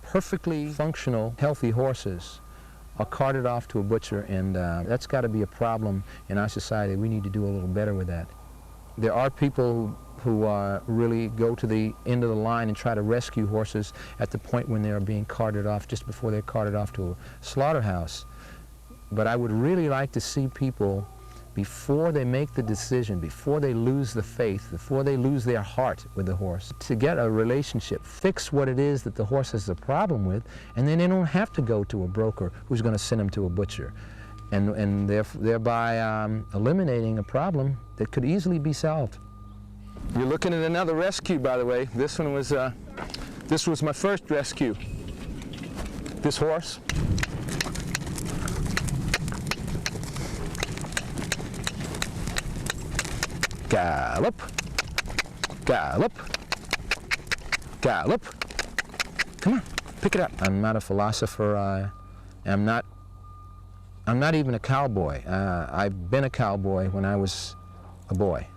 perfectly functional, healthy horses are carted off to a butcher, and that's got to be a problem in our society. We need to do a little better with that. There are people who really go to the end of the line and try to rescue horses at the point when they are being carted off, just before they're carted off to a slaughterhouse. But I would really like to see people, before they make the decision, before they lose the faith, before they lose their heart with the horse, to get a relationship, fix what it is that the horse has a problem with, and then they don't have to go to a broker who's going to send them to a butcher, and thereby eliminating a problem that could easily be solved. You're looking at another rescue, by the way. This was my first rescue. This horse. Gallop, gallop, gallop. Come on, pick it up. I'm not a philosopher. I'm not even a cowboy. I've been a cowboy when I was a boy.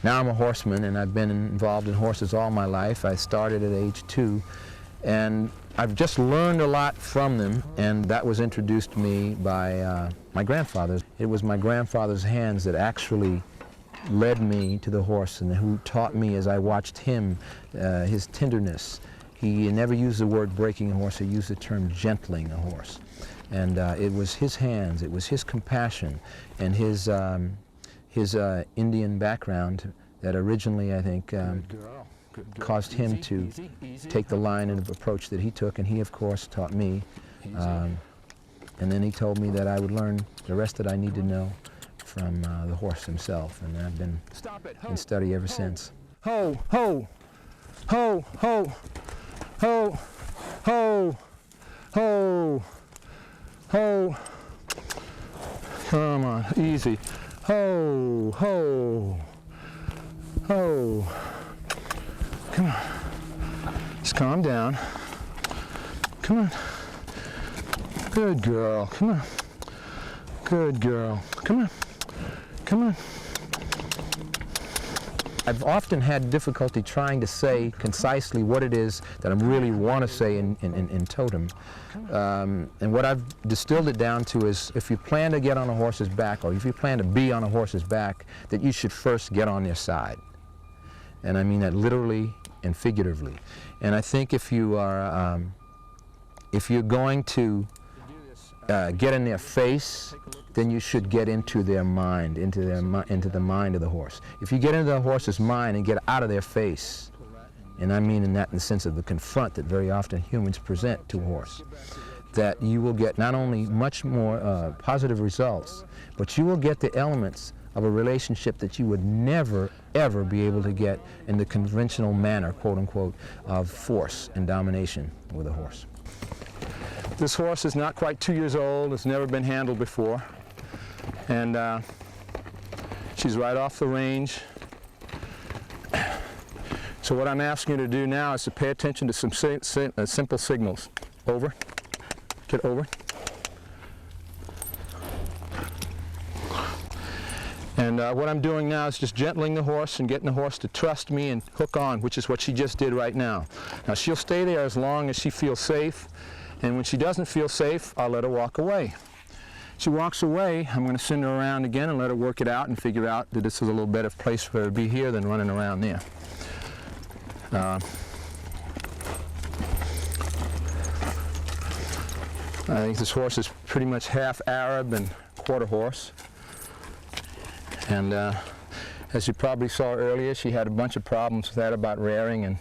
Now I'm a horseman, and I've been involved in horses all my life. I started at age 2, and I've just learned a lot from them, and that was introduced to me by my grandfather. It was my grandfather's hands that actually led me to the horse, and who taught me, as I watched him, his tenderness. He never used the word breaking a horse, he used the term gentling a horse. And it was his hands, it was his compassion, and his Indian background that originally, I think, caused him to take the line and approach that he took, and he, of course, taught me. And then he told me that I would learn the rest that I need to know from the horse himself, and I've been in study ever since. Ho, ho, ho, ho, ho, ho, ho, ho. Come on, easy. Ho, ho, ho. Come on. Just calm down. Come on. Good girl. Come on. Good girl. Come on. Come on. I've often had difficulty trying to say concisely what it is that I really want to say in totem. And what I've distilled it down to is, if you plan to get on a horse's back, or if you plan to be on a horse's back, that you should first get on their side. And I mean that literally and figuratively. And I think if you are, if you're going to get in their face, then you should get into their mind, into the mind of the horse. If you get into the horse's mind and get out of their face, and I mean in the sense of the confront that very often humans present to a horse, that you will get not only much more positive results, but you will get the elements of a relationship that you would never, ever be able to get in the conventional manner, quote unquote, of force and domination with a horse. This horse is not quite 2 years old, it's never been handled before, and she's right off the range. So what I'm asking you to do now is to pay attention to some simple signals. Over, get over. And what I'm doing now is just gentling the horse and getting the horse to trust me and hook on, which is what she just did right now. Now she'll stay there as long as she feels safe, and when she doesn't feel safe, I'll let her walk away. She walks away, I'm going to send her around again and let her work it out and figure out that this is a little better place for her to be here than running around there. I think this horse is pretty much half Arab and quarter horse. And as you probably saw earlier, she had a bunch of problems with that about rearing, and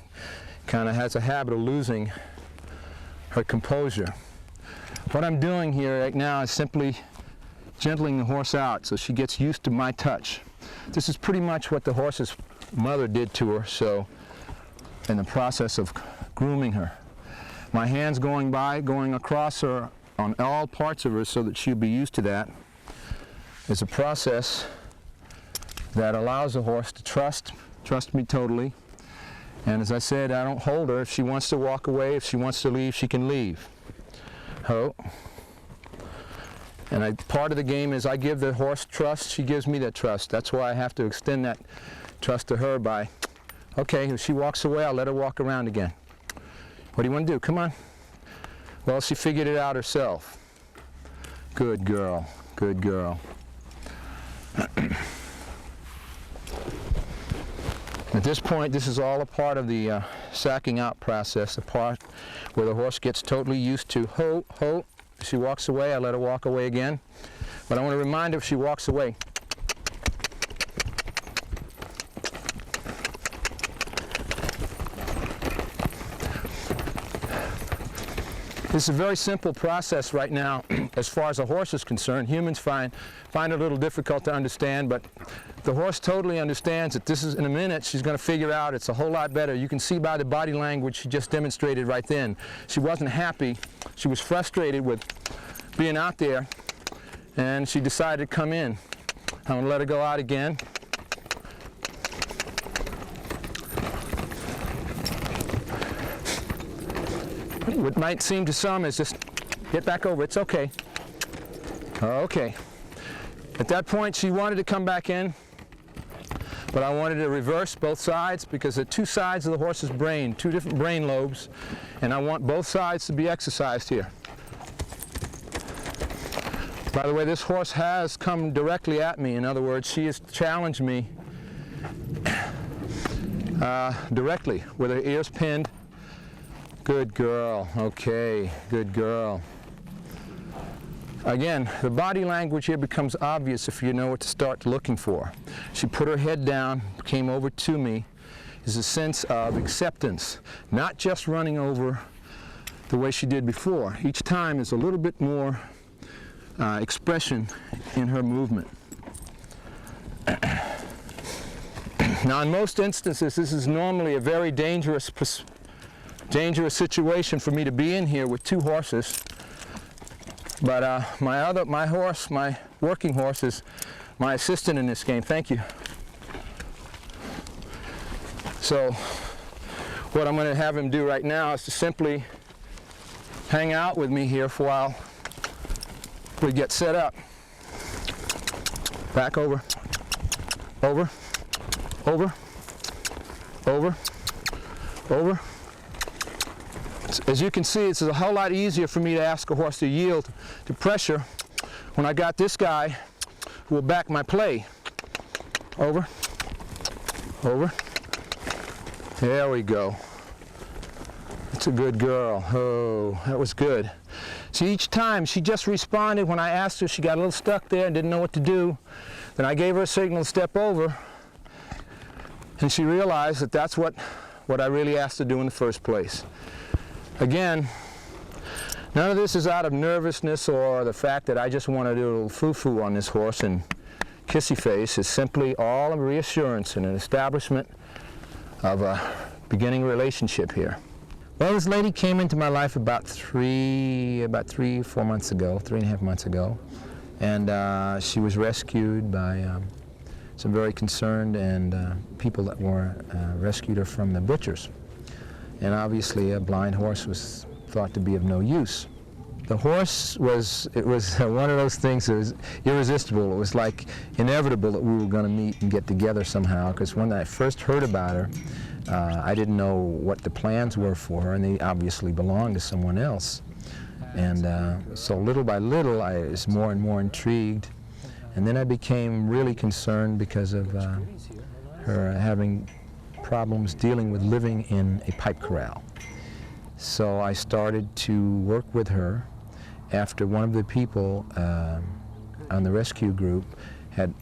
kind of has a habit of losing her composure. What I'm doing here right now is simply gentling the horse out so she gets used to my touch. This is pretty much what the horse's mother did to her, so in the process of grooming her. My hands going across her on all parts of her so that she'll be used to that is a process that allows the horse to trust me totally. And as I said, I don't hold her. If she wants to walk away, if she wants to leave, she can leave. Ho. And part of the game is I give the horse trust, she gives me that trust. That's why I have to extend that trust to her by, okay, if she walks away, I'll let her walk around again. What do you want to do? Come on. Well, she figured it out herself. Good girl, good girl. At this point, this is all a part of the sacking out process, the part where the horse gets totally used to ho. If she walks away, I let her walk away again. But I want to remind her if she walks away, this is a very simple process right now as far as a horse is concerned. Humans find it a little difficult to understand, but the horse totally understands that this is, in a minute, she's going to figure out it's a whole lot better. You can see by the body language she just demonstrated right then. She wasn't happy. She was frustrated with being out there, and she decided to come in. I'm going to let her go out again. What might seem to some is just get back over. It's okay. Okay. At that point, she wanted to come back in, but I wanted to reverse both sides because there are two sides of the horse's brain, two different brain lobes, and I want both sides to be exercised here. By the way, this horse has come directly at me. In other words, she has challenged me directly with her ears pinned. Good girl. Okay, good girl. Again, the body language here becomes obvious if you know what to start looking for. She put her head down, came over to me. There's a sense of acceptance, not just running over the way she did before. Each time is a little bit more expression in her movement. Now, in most instances, this is normally a very dangerous situation for me to be in here with two horses. But my working horse is my assistant in this game. Thank you. So what I'm going to have him do right now is to simply hang out with me here for a while we get set up. Back over, over, over, over, over. As you can see, it's a whole lot easier for me to ask a horse to yield to pressure when I got this guy who will back my play. Over, over. There we go. That's a good girl. Oh, that was good. See, each time she just responded when I asked her. She got a little stuck there and didn't know what to do. Then I gave her a signal to step over, and she realized that that's what I really asked her to do in the first place. Again, none of this is out of nervousness or the fact that I just want to do a little foo-foo on this horse and kissy face. It's simply all a reassurance and an establishment of a beginning relationship here. Well, this lady came into my life about 3-4 months ago, 3.5 months ago, and she was rescued by some very concerned people that were rescued her from the butchers. And obviously a blind horse was thought to be of no use. The horse was one of those things that was irresistible. It was like inevitable that we were going to meet and get together somehow, because when I first heard about her, I didn't know what the plans were for her, and they obviously belonged to someone else. And so little by little, I was more and more intrigued. And then I became really concerned because of her having problems dealing with living in a pipe corral. So I started to work with her after one of the people on the rescue group had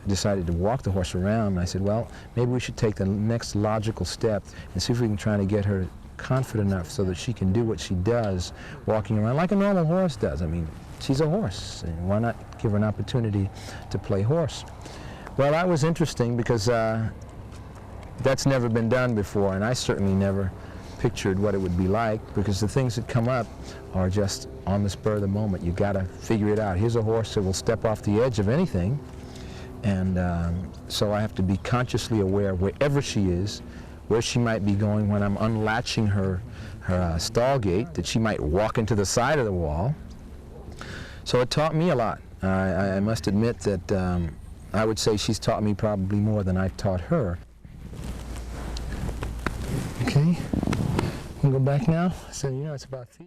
decided to walk the horse around. And I said, well, maybe we should take the next logical step and see if we can try to get her confident enough so that she can do what she does walking around like a normal horse does. I mean, she's a horse, and why not give her an opportunity to play horse? Well, that was interesting because that's never been done before, and I certainly never pictured what it would be like, because the things that come up are just on the spur of the moment. You got to figure it out. Here's a horse that will step off the edge of anything, and so I have to be consciously aware wherever she is, where she might be going when I'm unlatching her stall gate, that she might walk into the side of the wall. So it taught me a lot. I must admit that I would say she's taught me probably more than I've taught her. Okay, we'll go back now. So, you know, it's about feet.